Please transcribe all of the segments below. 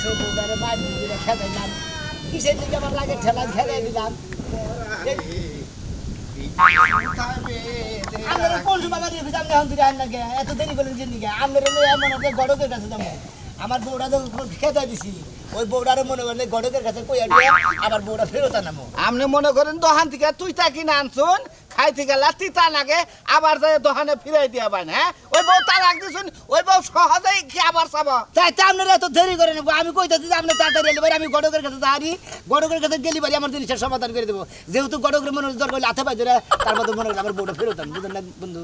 আছে বউদারে বাড়ি দিয়ে খেলাইলাম কিসের দিকে আমার লাগে খেলাই দিলাম আমরা কোন বাবা দিয়ে ভিতরে এখন তুই আন লাগে এত দেরি করলেন যে নিকে আমরা এমন আছে গড়কের কাছে যাবো আমার বউরা তো খেতে দিছি ওই বউরারে মনে করলে গড়কের কাছে কই আবার বউরা ফেরত আনামো আপনি মনে করেন দোকান থেকে তুই তা কিনে আনছুন খাইতে গেলা তিতা লাগে আবার যাই দোকানে ফিরাই দিয়া পান হ্যাঁ ওই বউ তালাক দিছুন ওই বউ সহজেই কি আবার চাব তাই তো আপনারা এত দেরি করে নেবো আমি কইতেছি যে আপনি তাড়াতাড়ি এলে আমি গড়কের কাছে যাই গড়কের কাছে গেলি বাড়ি আমার জিনিসের সমাধান করে দেবো যেহেতু গড়কের মনে দরকার হলে হাতে পাই ধরে তার মধ্যে মনে হলে আমার বউটা ফেরত আন বুঝলেন না বন্ধু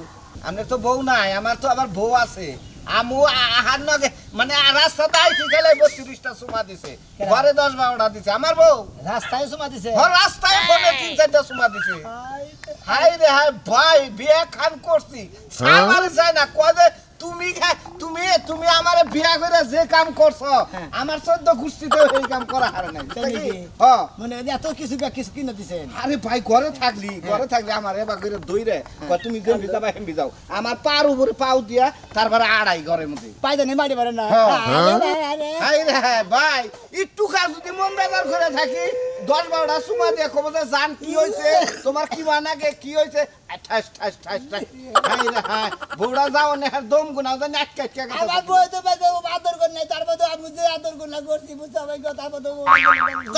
আপনার তো বউ নাই আমার তো আবার বউ আছে আমু আহার নগে মানে রাস্তাতে আইছি গেলে 32টা সুমা দিছে ঘরে 10-12টা দিছে আমার বউ রাস্তায় সমা দিছে রাস্তায় ফোনে 3-4টা সুমা দিছে হাই রে হাই ভাই বিয়ে খান করছি আমার যায় না কদে তুমি আমারে বিয়া করে যে কাম করছো আমার 14 গোষ্ঠীতে এই কাম করা হারে নাই হ্যাঁ মানে এত কিছু কিনে দিছেন আরে ভাই ঘরে থাকলি আমার এবার করে দইরে তুমি জলদি যাবা হেমবি যাও আমার পার উপরে পাও দিয়া তারপরে আড়াই ঘরের মধ্যে পায়দানি মারি পারে না হাই রে ভাই একটু কাজ যদি মন বেজার করে থাকি 10-12টা সুমা দিয়ে খবর জান কি হয়েছে তোমার কি মানাকে কি হয়েছে ঠাস ঠাস ঠাস ঠাস হাই রে হাই বউড়া যাও না দম গুনাও জানি এক কাট কাট আমার বউ তো বাগে আদর করে নাই তারপর তো আমি যে আদর করলা করছি বুঝছো ভাই গো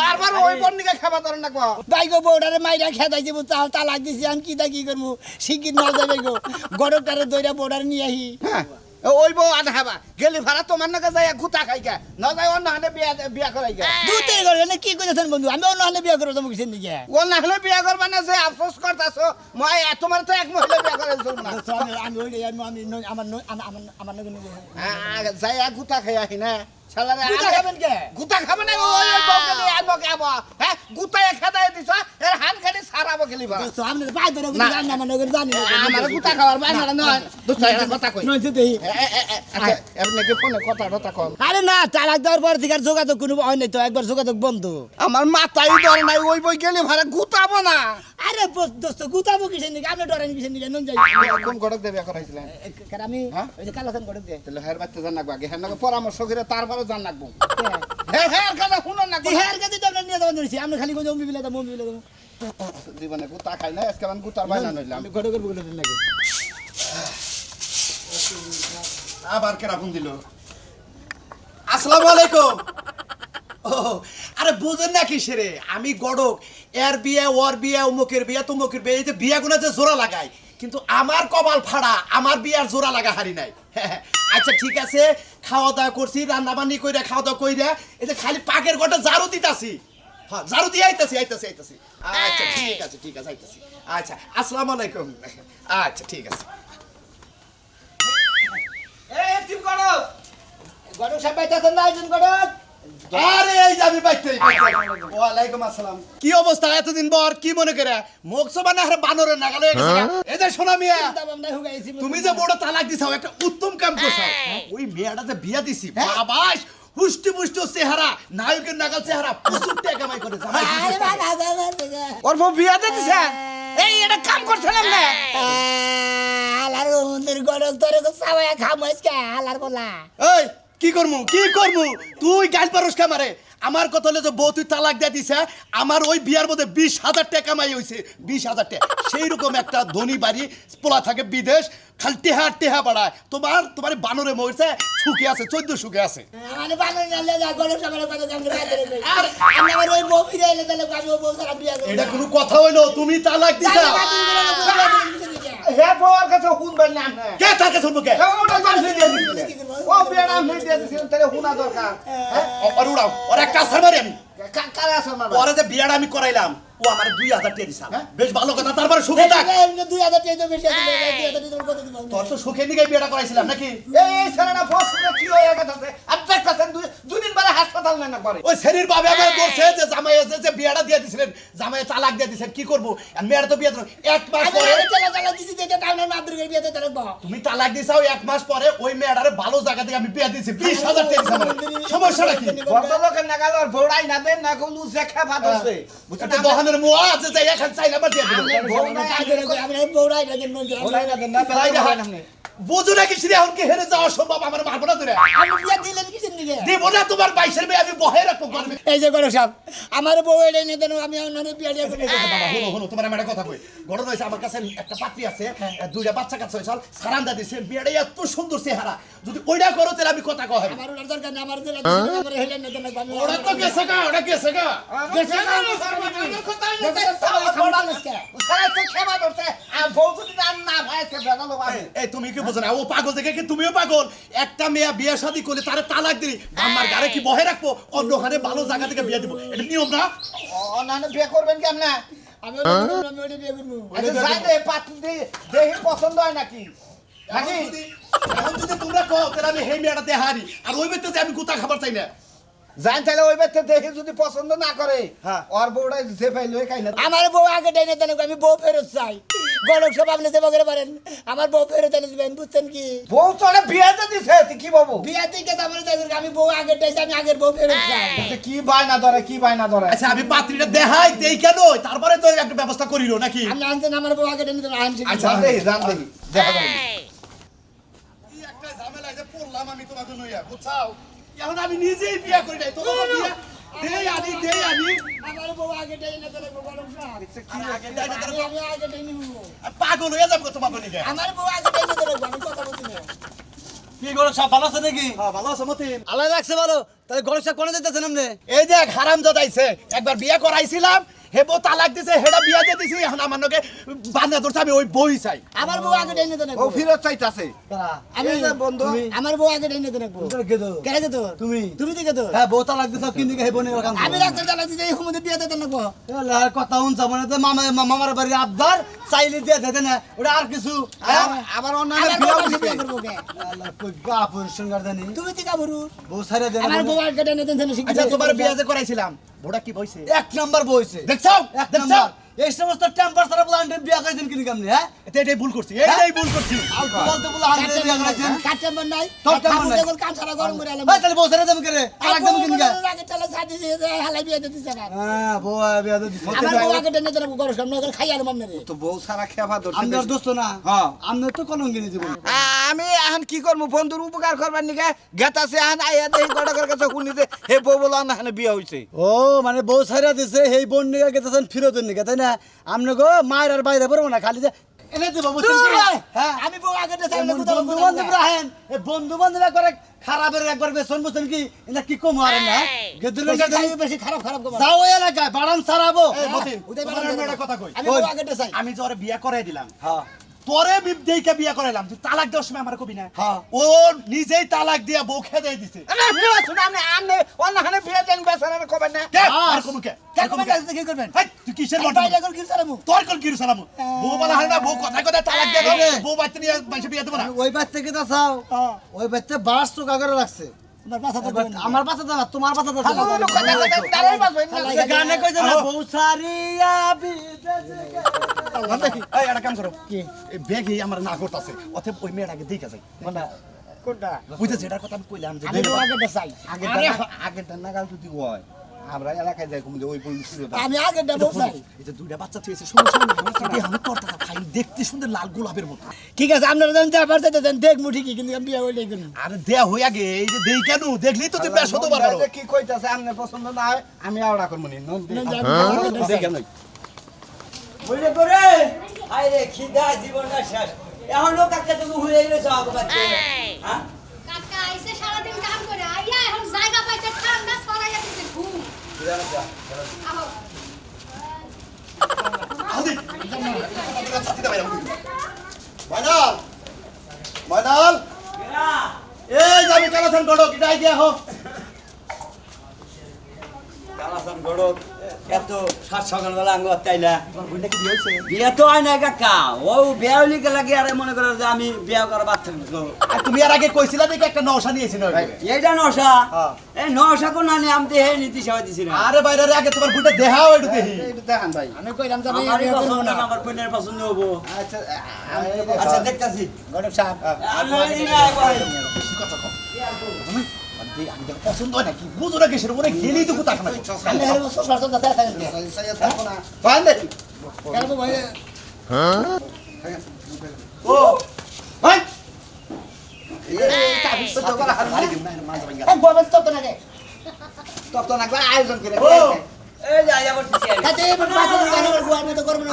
তারপর ওই বন্নিকে খাবার ধরে না গো ভাই গো বউডারে মাইরা খেদাইছি বুঝছো তালাক দিছি আমি কি করবো শিগগির না যাবে গো গড়কটারে দইরা বউডারে নিয়ে আহি ওই বউ আধা খাবা গেলি ভাড়া তোমার নাকি যাই গুতা খাই গা না যাই অন্য হানে বিয়া করাই গা দুতেই করে না কি কইতেছেন বন্ধু আমি অন্য হালে বিয়া করব তুমি কিসের দিকে অন্য হানে বিয়া করবা না যে আফসোস করতাছো মই তোমার তো এক মহিলা বিয়া করাইছো না আমি ওই আমার নগে যাই গুতা খাই আহি না শালারে গুতা খাবেন কে গুতা খাবে না ওই বউকে নিয়ে আনবো কে আবো হ্যাঁ গুতায় খেদাই দিছ এর হান খালি সারাবো গেলি ভাড়া তো আমি পাই ধরে জানি না নগে জানি আমার গুতা খাওয়ার বাসা না দুসরা কথা কই নয় যদি আচ্ছা আপনি কি ফোনে কথা কম আরে না তালাক দেওয়ার পর থেকে আর যোগাযোগ কোনো হয় নাই তো একবার যোগাযোগ বন্ধ আমার মাথায় ধরে নাই ওই বই গেলে ভাড়া গুতাবো না আরে দোস্ত গুতাবো কিসের দিকে আপনি ডরেন কিসের দিকে নুন যাই কোন গড়ক দেবে করাইছিলেন আমি ওই যে কালাসান গড়ক দে তাহলে হের বাচ্চা জান নাকবা আগে হের নাকি পরামর্শ করে তারপরে জান নাকবো হ্যাঁ হ্যাঁ কথা শুনুন না হের কাছে তো আমরা নিয়ে যাবেন ধরেছি আমরা খালি কোন জমি বিলে দাও মমি বিলে দাও জীবনে গুতা খাই না আজকে আমি গুতার বাইনা নইলাম আমি গড়কের বলে দিন লাগে আবার কেরা ফোন দিল আসসালামু আলাইকুম ও আরে বুঝেন না কি সেরে আমি গড়ক এর বিয়ে ওর বিয়ে অমুকের বিয়ে তমুকের বিয়ে এই যে বিয়েগুলো যে জোড়া লাগাই কিন্তু আমার কপাল ফাড়া আমার বিয়ার জোড়া লাগা হারি নাই আচ্ছা ঠিক আছে খাওয়া দাওয়া করছি রান্না বান্নি কইরা খাওয়া দাওয়া কইরা এই যে খালি পাকের গোটা ঝাড়ু দিতাছি হ্যাঁ ঝাড়ু দিয়ে আইতাছি আচ্ছা ঠিক আছে আইতাছি আচ্ছা আসসালামু আলাইকুম আচ্ছা ঠিক আছে এই টিম গড়ক গড়ক সাহেব বাইতাছেন না একজন গড়ক আরে এই যাবি বাইতে ওয়ালাইকুম আসসালাম কি অবস্থা এতদিন পর কি মনে করে মুখ সবানে আরে বানরের নাগাল হয়ে গেছে এই যে সোনা মিয়া তুমি যে বড় তালাক দিছাও একটা উত্তম কাম করছাও ওই মেয়েটা যে বিয়া দিছি বাবাস হুষ্টি পুষ্টি চেহারা নায়কের নাগাল চেহারা প্রচুর টাকা কামাই করে ওর বউ বিয়া দিছে এই এটা কাম করছিলাম না আলার ওদের গড়ক তোরে কো সাবায়া খামস কে আলার বলা এই কি করমু তুই গাল পারস কামারে আমার কথা হলো যে বউ তুই তালাক দিয়ে দিছে আমার ওই বিয়ার মধ্যে 20,000 টাকা কামাই হইছে 20,000 টাকা সেই রকম একটা ধনী বাড়ি পোলা থাকে বিদেশ খালি টেহা বাড়ায় তোমার বানরে মরছে সুখে আছে 14 সুখে আছে মানে বানর নালে যা গড়ক সাবারে কথা জানতে পারে আর আমি আমার ওই বউ ফিরে এলে তাহলে আমি ও বউ সারা বিয়া করব এটা কোনো কথা হইলো তুমি তালাক দিছা হে বউর কাছে শুনবেন না আপনি কে তার কাছে শুনবো কে ও বিয়াটা আমি দিয়ে দিছি তাহলে শোনা দরকার আর উড়াও ওর একটা আসার মারি আমি কারে আছে আমার পরে যে বিয়াটা আমি করাইলাম ও আমার 2,000 টাকা দিছা বেশ ভালো কথা তারপরে সুখে থাক 2000 টাকা তো বেশি আছে 2000 টাকা তোর কত দিব তোর তো সুখে নিয়ে বিয়াটা করাইছিলাম নাকি এই ছেলেটা ফসলে কি হয়ে গেছে আপনি দেখতেছেন দুই দিন পরে হাসপাতাল না করে ওই শরীর বাবে আমার দর্শে যে জামাই যে বিয়াটা দিয়ে দিছিলেন জামাই তালাক দিয়ে দিছেন কি করব আর মেয়ের তো বিয়ে এক মাস পরে চলা দিছি যেটা টাইমের মাদুর গিয়ে বিয়েতে তারে বাহ তুমি তালাক দিছাও এক মাস পরে ওই মেয়েটারে ভালো জায়গা থেকে আমি বিয়ে দিছি 20,000 টাকা দিছি আমার সমস্যাটা কি বর্তমানে নাগাল আর বড়াই না দেন না কোন শেখা ভাত আছে বুঝতে দোকানের মোয়া আছে যে এখন চাইলে আমার দিয়ে দিবেন আমরা বউরাই না দেন বড়াই না দেন না বেলাই না হয় না বোঝো নাকি সেরে এখন কি হেরে যাওয়া সম্ভব আমার মারবো না তোরে আপনি বিয়া দিলেন কিসের নিগে দেবো না তোমার 22-এর মেয়ে আমি বহে রাখবো গর্বে এই যে গরু সাহেব আমার বউ এলে নিয়ে দেন আমি অন্য বিয়া দিয়ে করবো বাবা হলো হলো তোমার আমি একটা কথা কই ঘটনা হয়েছে আমার কাছে একটা পাত্রী আছে দুইটা বাচ্চা কাছে হয়েছে সারান্দা দিছে বিয়েটা এত সুন্দর চেহারা যদি ওইটা করো তাহলে আমি কথা কয় আমার ওনার দরকার নেই আমার জেলা আমার হেলে নিয়ে দেন আমি ওরা তো গেছে গা ওরা গেছে গা গেছে গা। এই তুমি কি বোঝো না ও পাগল দেখে কি তুমিও পাগল একটা মেয়ে বিয়ে শাদী করলে তারে তালাক দিলি আমার গাড়ি কি বহে রাখবো অন্য হারে ভালো জায়গা থেকে বিয়ে দিব এটা নিয়ম না অন্যান্য বিয়ে করবেন কেমন আমি ওটা বিয়ে করবো দেখি পছন্দ হয় নাকি নাকি এখন যদি তোমরা কও তাহলে আমি হেই মেয়েটা দেহারি আর ওই ব্যক্তি আমি গুতা খাবার চাই না জান তাহলে ওই ব্যক্তি দেখে যদি পছন্দ না করে হ্যাঁ। ওর বউটা যে পাইলো খাই না আমার বউ আগে ডাইনে দেন আমি বউ ফেরত চাই গরু সব আপনি সেবা করে পারেন আমার বউ ফেরত এনে দিবেন বুঝছেন কি বউ তোরে বিয়েতে দিছে তুই কি বাবু বিয়া থেকে তারপরে আমি বউ আগের ডাইছে আমি আগের বউ ফেরত চাই কি বায়না ধরে কি বায়না ধরে আচ্ছা আমি পাত্রীটা দেখাই দেই কেন তারপরে তো একটা ব্যবস্থা করিল নাকি আপনি আনছেন আমার বউ আগে ডাইনে দেন আনছেন আচ্ছা। জান দেখি দেখা যাবে কি একটা ঝামেলা যে পড়লাম আমি তোমাকে নইয়া বুঝছাও এখন আমি নিজেই বিয়ে করি নাই তোমার বিয়ে দেই আনি আমার বউ আগে ডাইনে দেন গরু সাহেব আগে দেয় না, তারপর- আমি আগে ডাইনে পাগল হয়ে যাবো তোমার নিকে আমার বউ আগে ডাইনে দেন আমি কথা বলছি না কি করো সব ভালো আছে নাকি হ্যাঁ ভালো আছো মতিন আল্লাহ রাখছে ভালো তাহলে গণেশ সাহেব কোনে যেতেছেন আপনি এই যে হারাম জাদাইছে একবার বিয়ে করাইছিলাম হে বউ তালাক দিছে হেডা বিয়ে দিয়ে দিছি এখন আমার নকে বান্ধা ধরছে আমি ওই বই চাই আমার বউ আগে ডাইনে দেন ও ফিরত চাইতাছে আমি এই যে বন্ধু আমার বউ আগে ডাইনে দেন কেন কে তো তুমি তুমি দিকে তো হ্যাঁ বউ তালাক দিছ কি নিকে হেবনে কাম আমি রাস্তা চালাচ্ছি যে এই হুমুদের বিয়ে দিতে না গো কথা শুনছ মানে তো মামার বাড়ির আবদার চাইলে দিয়ে দেতে না ওটা আর কিছু আবার অন্যান্য আমার বিয়ে বউ দিছে বিয়ে করবো কে আল্লাহ কই গাপুর সঙ্গার জানি তুমি টিকা বরু বউ ছাড়ে দেন আমার বউ আগে ডাইনে দেন শিখছে আচ্ছা তোমার বিয়ে যে করাইছিলাম বড়া কি বইছে এক নাম্বার বইছে দেখছো এক দেখছো নাম্বার এই সমস্ত টেম্পার সারা বলা আন্টি বিয়া করেছেন কিনি কেমনি হ্যাঁ এটা এটাই ভুল করছি এইটাই ভুল করছি আলতু বলতে বলা আন্টি বিয়া করেছেন কাটতে মন নাই তোর কেমন নাই? যখন কান সারা গরম করে আলাম ভাই তাহলে বউ ছাড়ে দেব করে তালাক দেব কিনি কা আগে চলে সাথে যে হালাই বিয়ে দিতে না হ্যাঁ বউ বিয়া দিছে আমার বউ আগে ডাইনে দেন গরু সামনে করে খাইয়া আলম আমনে তো বউ সারা খেবা ধরছে আমনের দোস্ত না হ্যাঁ। আমনের তো কলঙ্গিনী জীবন আমি এখন কি করবো বন্ধুর উপকার করবার নিকে গেতাছে এখন আইয়া দেখি গড়কের কাছে শুনিছে হে বউ বলো না বিয়ে হইছে ও মানে বউ ছাইরা দিছে সেই বোন নিকে গেতেছেন ফিরতের নিকে তাই না আমনে গো মায়ের আর বাইরে পড়বো না খালি যে এনে দেবো বুঝছেন কি? হ্যাঁ আমি বউ আগে ডাইছে আমি বন্ধু বান্ধব রাহেন এই বন্ধু বান্ধব একবার খারাপের একবার বেসন বুঝছেন কি এটা কি কম হারে না গেদুল বেশি খারাপ খারাপ গো যাও ওই এলাকায় বাড়ান সারাবো এই মতিন উদয় তোমার আমি একটা কথা কই আমি বউ আগে ডাইছে আমি যে ওরে বিয়ে করাই দিলাম হ্যাঁ তোরে দেইকে বিয়ে করাইলাম তুই তালাক দেওয়ার সময় আমার কবি না হ্যাঁ। ও নিজেই তালাক দিয়া বউ খেদাই দিছে অন্যখানে বিয়ে দেন বেসারা কবেন না কে আর কমু কে কে আর কমু কবে কে কাছে কি করবেন হেই, তুই কিসের মত বাইরে কোন কিল সারামু তোর কোন কিরু সালাম বউ বলা হয় না বউ কথা কথা তালাক দিয়ে দেবে বউ বাচ্চা নিয়ে বাইসে বিয়ে দেবো না ওই বাচ্চা কি তা চাও ওই বাচ্চা বাস তো কাগরে রাখছে আমার পাছা তো এবার আমার বাচ্চা না তোমার বাচ্চা তো কথা গানে কইছে না বউ সারিয়া বিদেশে এই একটা কাম করো কি এই ব্যাগই আমার না করতেছে অতএব ওই মেয়েটাকে দেখে যাই কোনটা বুঝতে যেটার কথা আমি কইলাম যে আমি বউ আগে ডাইছে আগেরটা নাগাল যদি হয় আমরা এলাকায় যাই কমে ওই বলি ছিল আমি আগে ডাবো চাই এই যে দুইটা বাচ্চা থুয়েছে শুনো শুনো আমি করতেছি খাই দেখতে সুন্দর লাল গোলাপের মতো ঠিক আছে আপনারা জানেন যা পারতে দেন দেখ মুঠি কি কিন্তু আমি বিয়ে হইলে কিন্তু আরে দেয়া হইয়া গে এই যে দেই কেন দেখলি তো তুই বেশ হতে পারো কি কইতাছে আমনে পছন্দ না হয় আমি আওড়া করব নি দেখে নই বুঝলে করে আরে খিদা জীবনটা শেষ এখনো কাছে তুমি হয়ে গেছো আগবাতে হ্যাঁ কাকা আইসে সারাদিন কাম করে আইয়া এখন জায়গা পাইতে ঠান্ডা ছড়াইয়া দিছে ঘুম আহো আদি সাথে দাও ময়নাল ময়নাল এই যাবি কালাসান গড়ো কি ডাই দিয়া হো কালাসান গড়ক এত সাত সকালবেলা আঙ্গ তাইলা তোমার বইটা কি হইছে বিয়া তো হয় না কাকা ও বিয়া হইলে লাগে আরে মনে করো যে আমি বিয়া করা বাচ্চা আর তুমি আর আগে কইছিলা দেখি একটা নওশা নিয়েছিল এইটা নশা হ্যাঁ। এই নশা কোন নানি আমি হে নীতি সেবা দিছি না আরে বাইরে আগে তোমার বইটা দেখাও একটু দেখি এইটা দেখান ভাই আমি কইলাম যে আমি আমারই বিয়ে করব পছন্দ না না আমার বোনের পছন্দ হবো আচ্ছা আচ্ছা দেখতাছি গড়ক সাহেব আমি এই না ভাই আমি দেখো পছন্দ হয় নাকি বুঝো না কিসের ওরে গেলেই তো কোথায় না আমি হেরে বসে সরতে দাতা থাকেন ভাই দেখি কেন ভাই ও ভাই এই কাপি তো করা হার মারি দিম না এর মাছ ভাঙ্গা এই গোবর তো নাকি তত না গলা আয়োজন করে ও এই যা যা বলছিস কাছে এবার পাশে গানো গোয়ার মতো করব না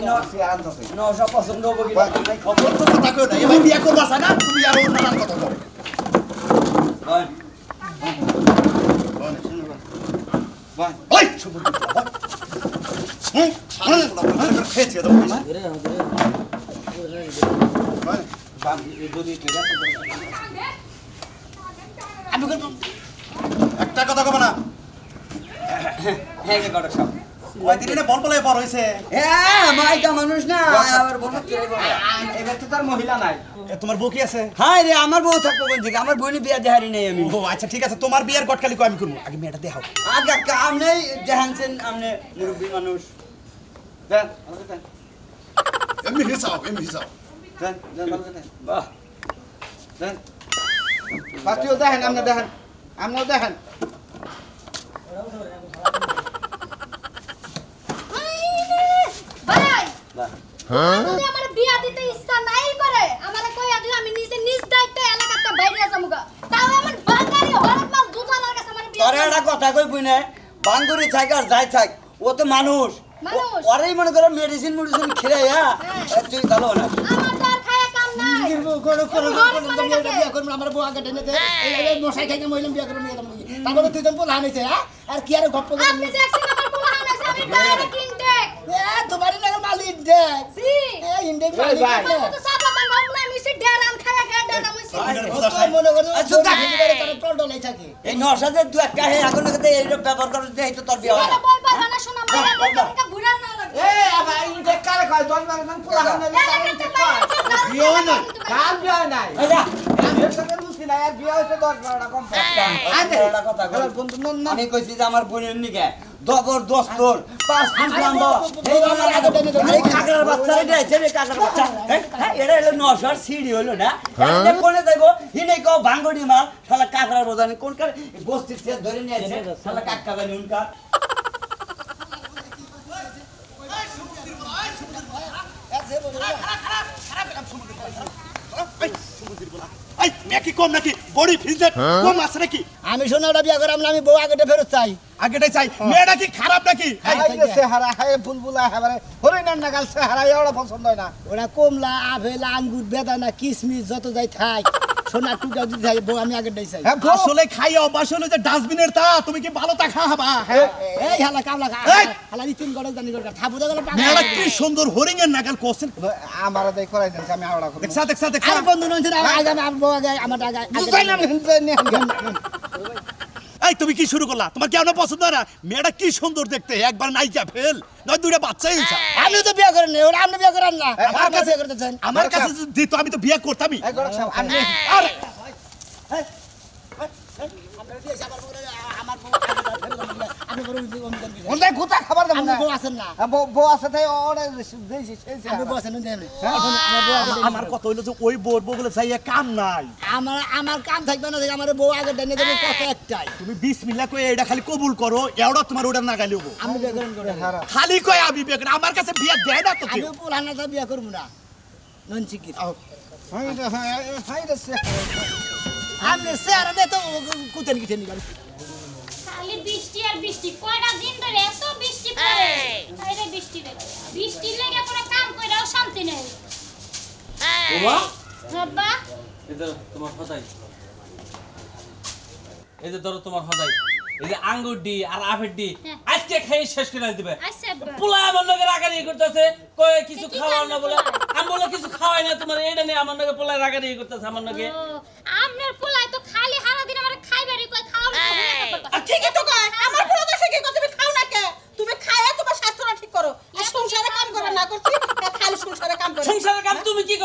নরসি আনতাছে নশো পছন্দ হবো কি নাই খবর তোর তো কথা কই না এবার বিয়া করবা না তুমি আর ওর নানার কথা বলো বল ওই শুভ হুম খেয়েছে তো আমি করব একটা কথা কব না হ্যাঁ কে কর সব ওই দিনে বল বলে বড় হইছে হ্যাঁ মাইকা মানুষ না আবার বল চলে বল এবার তো তার মহিলা নাই তোমার বউ কি আছে হাই রে আমার বউ থাকবো কোন থেকে আমার বোন বিয়া দেহারি নেই আমি ও আচ্ছা ঠিক আছে তোমার বিয়ের গটকালি কো আমি করব আগে মেয়েটা দেখাও আগে কাম নেই জাহানছেন আমনে মুরব্বী মানুষ দেন আমাকে দেন এমনি হিসাব দেন দেন আমাকে দেন বাহ দেন পাতিও দেখেন আপনি দেখেন আপনিও দেখেন ভাই বাহ যদি আমার বিয়া দিতে ইচ্ছা নাই করে আমারে কইয়া দিও আমি নিজে নিজ দায়িত্বে এলাকাতে বাইরে যামুগা তাও আমার বাঙালি হরত মাল দুধওয়ালার কাছে আমার বিয়া তোরে একটা কথা কই বুঝনে বাঙ্গুরি থাক আর যাই থাক ও তো মানুষ মানুষ। ওরাই মনে করে মেডিসিন খেলাইয়া তুই ভালো না আমার তার খায়া কাম নাই করো হরত মালের কাছে। বিয়া করব আমার বউ আগে টেনে দে এই মশাই খাইকে মইলাম বিয়া করব নিয়ে যাবো তারপরে তুই তো পোলা আনিছে হ্যাঁ আর কি আর গপ্প করে আপনি দেখছেন আমার পোলা হানাছে আমি ডাইরেক্ট ইনটেক তোমারই না মালিক দেখ জি ইন্ডিক ভাই, ভাই। আমার তো সাপা বাংলা না মিছি ডেরাম খায়া খায়া ডেরাম হইছে মনে করো আচ্ছা, তা- টল ডলাই থাকে এই নশাতে তুই একটা হে এখন নাকি এই ব্যবহার করে দেই তো তোর বিয়া হয় এটা বই পারবা না শোনা মারা দেখে ঘুরা না লাগে এ আবার ইনটেক কারে কয় 10 বার জন পোলা হামনে এলাকাতে বাইরে বিয়ে হয় নাই। কাম বিয়া নাই এই যা এর সাথে মুসি না আর বিয়া হইছে 10 12টা কম আরে একটা কথা কই বন্ধু নন না আমি কইছি যে আমার বোনের নিকে জবরদস্ত 5 ফুট লম্বা এই আরে কাকড়ার বাচ্চা রে ছেলে কাকড়ার বাচ্চা হ্যাঁ এটা হলো 900 সিঁড়ি হলো না এটা কোনে যাইবো হিনে কো ভাঙ্গড়ি মাল শালা কাকড়ার বোঝানি কোন কারে বস্তির থেকে ধরে নিয়ে আসে শালা কাকড়া জানি উনকা এই মেয়ে কি কম নাকি বডি ফিজনেট কম আছে নাকি আমি সোনাটা বিয়া করাম না আমি বউ আগেটা ফেরত চাই আগেটাই চাই মেয়েটা কি খারাপ নাকি এই, হাই রে চেহারা হাই বুলবুলা হাবারে হরিণার নাগাল চেহারা এওড়া পছন্দ হয় না ওরা কমলা আপেল আঙ্গুর বেদানা কিশমিশ যত যাই থাক সোনা টুকা যদি থাকে বউ আমি আগেটাই চাই হ্যাঁ আসলে খাইয়া অভ্যাস হলো যে ডাস্টবিনের তা তুমি কি ভালো তা খাওয়াবা এই হালা কামলা এই! হালা তিন গড়ে জানি গড়ে থাবু দা গেল মেয়েটা কি সুন্দর হরিং এর নাগাল কোশ্চেন আমার দেখ করাই দেন আমি আওড়া করব দেখছা আরে বন্ধু নন আগে আমি বউ আগে আমার আগে বুঝাই না এই তুমি কি শুরু করলা তোমার কি আপনার পছন্দ হয় না মেয়েটা কি সুন্দর দেখতে একবার নাইকা ফেল নয় দুইটা বাচ্চাই হইছে আমি তো বিয়া করেন ওরা আপনি বিয়া করেন না আমার কাছে বিয়া করতে চান আমার কাছে যদি দিত আমি তো বিয়ে করতামই এই গড়ক সাহেব আপনি আরে আপনি বড় ওন্দে গুতা খাবার দেব না বউ আছেন না বউ আছে তাই ওরে দেইছি সেই আপনি বউ আছেন না এখন আমার বউ আগে আমার কথা হইলো যে ওই বোর বগুলো চাইয়া কাম নাই আমার কাম থাকবে না আমার বউ আগে ডেনে দেবো কত একটাই তুমি বিসমিল্লাহ কই এটা খালি কবুল করো এওড়া তোমার ওটা না গালিও আমি বিয়া করেন করে খালি কই আমি বিয়ে করি আমার কাছে বিয়ে দেয় না তো আমি কেউ পুরানা বিয়া করবো না নন চিকিৎ হাই রে হাই রে আপনি স্যার আমি তো কুতেন কিঠে নিলাম খালি বৃষ্টি আর বৃষ্টি কয়টা দিন ধরে এত বৃষ্টি পড়ে তাইরে বৃষ্টি রে বৃষ্টি লেগে কোনো কাম কইরাও শান্তি নেই ওমা বাবা এই ধরো তোমার হদাই এই যে ধরো তোমার হদাই এই যে আঙ্গুর ডি আর আপেল ডি হ্যাঁ। আজকে খেয়ে শেষ করে দিবে আচ্ছা আব্বা। পোলা আমার লগে রাগারি করতেছে কয়ে কিছু কি খাওয়াও না কারণে বলে পোলা? আমি বলে কিছু খাওয়াই না তোমার এইটা নিয়ে আমার লগে পোলা রাগারি করতেছে আমার লগে ও, আপনার পোলাই তো খালি সারা দিন আমার খাইবারই কই খাওয়া ঠিকই তো কয় আমার পুরো দেশে কি কথা তুমি খাও না কে তুমি খায়া তোমার স্বাস্থ্যটা ঠিক করো আর সংসারে কাম করে না করছি খালি সংসারে কাম করে সংসারের কাম তুমি কি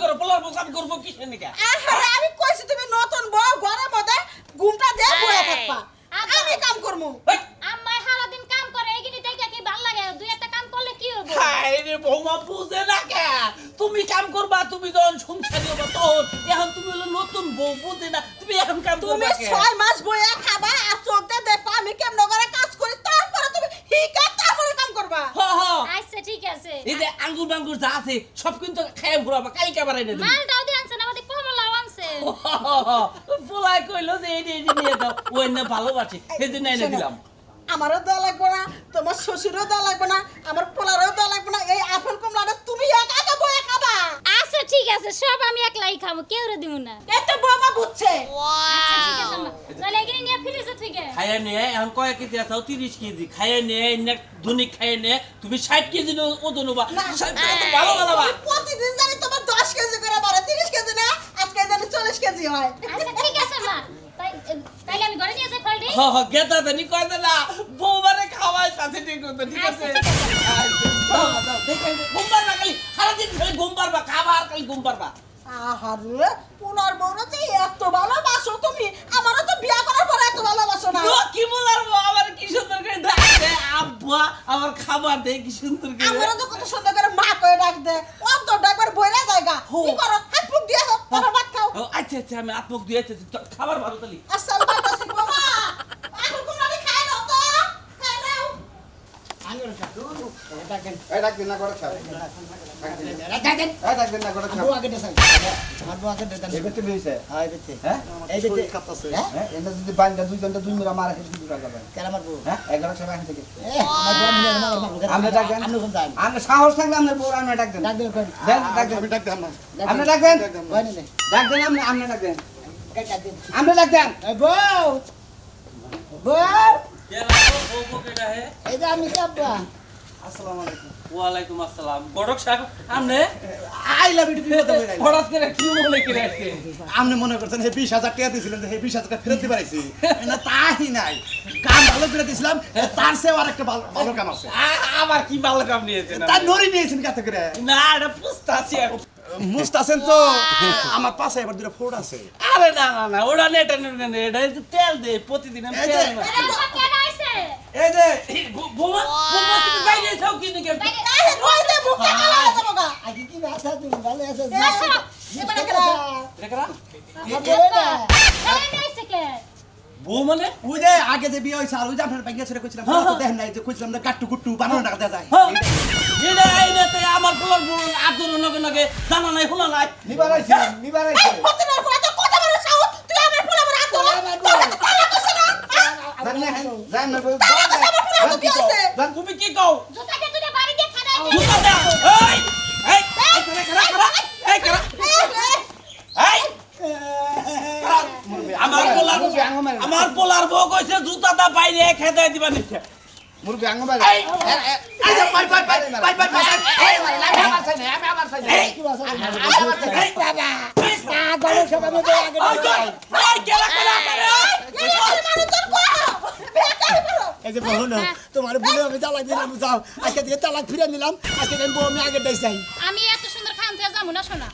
করো পোলার বউ কাম করবো কিসের নিকা আরে আমি কইছি তুমি নতুন বউ ঘরের মধ্যে ঘুমটা দে বয়া থাকবা আব্বা। আমি কাম করমু আম্মা সারা দিন কাম করে এইগিনি দেখে কি ভাল লাগে দুই একটা কাম করলে কি হবে হাই রে বৌমা বুঝে না কে তুমি কাম করবা তুমি যখন সংসারী হবা তখন এখন তুমি হলো নতুন বউ বুঝে না তুমি এখন কাম তুমি করবা কে 6 মাস বয়া খাবা আর চোখটা দেখবা আমি কেমন করে কাজ করি তারপরে তুমি হিকা তারপরে কাম করবা হ হ আচ্ছা ঠিক আছে এই যে আঙ্গুর বাঙ্গুর যা আছে সব কিন্তু খায় ঘুরাবা কালকে বাড়াই না দিবি মালটাও দিয়ে আনছেন আমাদের কমলাও আনছে হ পোলাই কইলো যে এই নিয়ে দাও ওই না ভালোবাসি সেদিন এনে দিলাম আমারও দেওয়া লাগবে না, তোমার শ্বশুরও দেওয়া লাগবে না, আমার পোলারও দেওয়া লাগবে না। এই আপেল কমলাটা তুমি একা একা বয়ে খাবা। আচ্ছা ঠিক আছে, সব আমি একলাই খাবো, কেউ রে দিব না। এত বৌমা বুঝছে। আচ্ছা ঠিক আছে মা, তাহলে এখানে নিয়ে ফ্রিজে থেকে খাইয়ে নিয়ে এখন কয় কেজি আছে 30 কেজি খাইয়ে নিয়ে এনে দুনি খাইয়ে নিয়ে তুমি 60 কেজি ওজন হবা না, 60 তো ভালো ভালো বা তুমি প্রতিদিন জানি তোমার 10 কেজি করে বাড়ে, 30 কেজি না, আজকে জানি 40 কেজি হয়। আচ্ছা ঠিক আছে মা, তাইলে আমি ঘরে নিয়ে যাই ফলটি। হ হ গেতা দেনি কয় না বউবারে খাওয়াই সাথে ঠিক আছে ঠিক আছে দাও দাও দেখে ঘুমবার না খালি সারা দিন খালি ঘুমবার বা খাবার খালি ঘুমবার বা আহারে, পুনার বউরা যে এত ভালোবাসো তুমি, আমারও তো বিয়া করার পরে এত ভালোবাসো না। কি বলার আমার কি সুন্দর করে ডাকে আব্বা আমার খাবার দে কি সুন্দর করে আমারও তো কত সুন্দর করে মা কয়ে ডাক দে, অন্তরটা একবার বইরা জায়গা। কি করো, হাত মুখ দিয়ে হোক, তারপর ভাত খাও। ও, আচ্ছা আচ্ছা আমি আত্মক দিয়েছি খাবার ভালো তালি আসসালামু আলাইকুম বাবা, এখন কোনটা খাই নাও তো, খাই নাও। এই ডাক দিন না করে খাও দেখেন এই ডাক দিন না করে খাও বউ আগে দেখাই আমার বউ আগে দেখাই এবেতে বেইছে হয় দেখতে হ্যাঁ এই দেখতে হ্যাঁ এন্ড যদি বান্দা দুইজনটা দুই মিরা মারা খেতে দিতে পারবে কেন আমার বউ হ্যাঁ 11 সবাই এখান থেকে আমার বউ আমার আমরা ডাক দেন আপনি কোন যান আমরা সাহস থাকলে আমরা বড় আমরা ডাক দেন ডাক দেন কোন দেন ডাক দেন আমি ডাক দিলাম না আমরা ডাক দেন হয় না ডাক দেন আমরা ডাক দেন ডাক দেন আমরা ডাক দেন এই বউ বউ কেলা বউ বউ কেডা হে এই যে আমি কাব্বা আসসালামু আলাইকুম ওয়ালাইকুম আসসালাম গড়ক সাহেব আমনে আই লাভ ইউ বিপদ হয়ে গেল হঠাৎ করে কি মনে করে আসছে আপনি মনে করছেন হে 20000 টাকা দিয়েছিলেন যে হে 20000 টাকা ফেরত দিতে পারছি না তাই নাই কাম ভালো করে দিছিলাম তার চেয়ে আর একটা ভালো কাম আছে আবার কি ভালো কাম নিয়েছেন তার নরি নিয়েছেন কাতে করে না এটা পুস্তাছি মুস্ত আছেন তো আমার পাশে এবার দুটো ফোড় আছে আরে না না না ওটা না এটা না এটা হচ্ছে তেল দে প্রতিদিন আমি এই যে, তেল না আরে কেন আইছে? এই যে বোমা বোমা তুমি বাইরে যাও কি নাকি এই রই দে মুখটা কালা হয়ে যাবো গা। আগে কি ভাষা তুমি ভালো আছো এসো, এবারে খেলা। দেখরা আমার বউ না কেন আইছে কে? বউ মানে ওই যে আগে যে বিয়ে হয়েছে আর ওই যে আপনার বাইকে ছেড়ে কইছিলাম তো দেখেন নাই যে কইছিলাম না কাট্টু কুট্টু বানানো টাকা দেওয়া যায় হ্যাঁ এটা এইটাতে আমার পোলার বউ আদর নগে নগে জানা নাই শোনা নাই নিবারাইছে এই ফতিনের পোলা তো কত বড় সাহস, তুই আমার পোলা আমার হাত ধরে, তোর কাছে তালা কইছে না? জান না জান না আমার পোলা তো বিয়ে হইছে। তুমি কি কও জুতা দিয়ে তুই বাড়ি দিয়ে খাড়া জুতা দে এই এই এই করা করা এই করা এই আমার পোলার বউ কইছে জুতাটা বাইরে খেতে দিবা নিছে মুরগি আঙ্গ মারে এই এই যে পাই পাই পাই পাই পাই পাই এই বাবা না গলে সব আমি বউ আগে দেখাই এই কেলা কেলা করে এই মানুষ তোর কো, বিয়ে কাই করো। এই যে বহু না তোমার বলে আমি তালাক দিলাম যাও আজকে থেকে তালাক ফিরে নিলাম আজকে আমি বউ আমি আগে দেখাই আমি এত সুন্দর খান থেকে যাবো না শোনা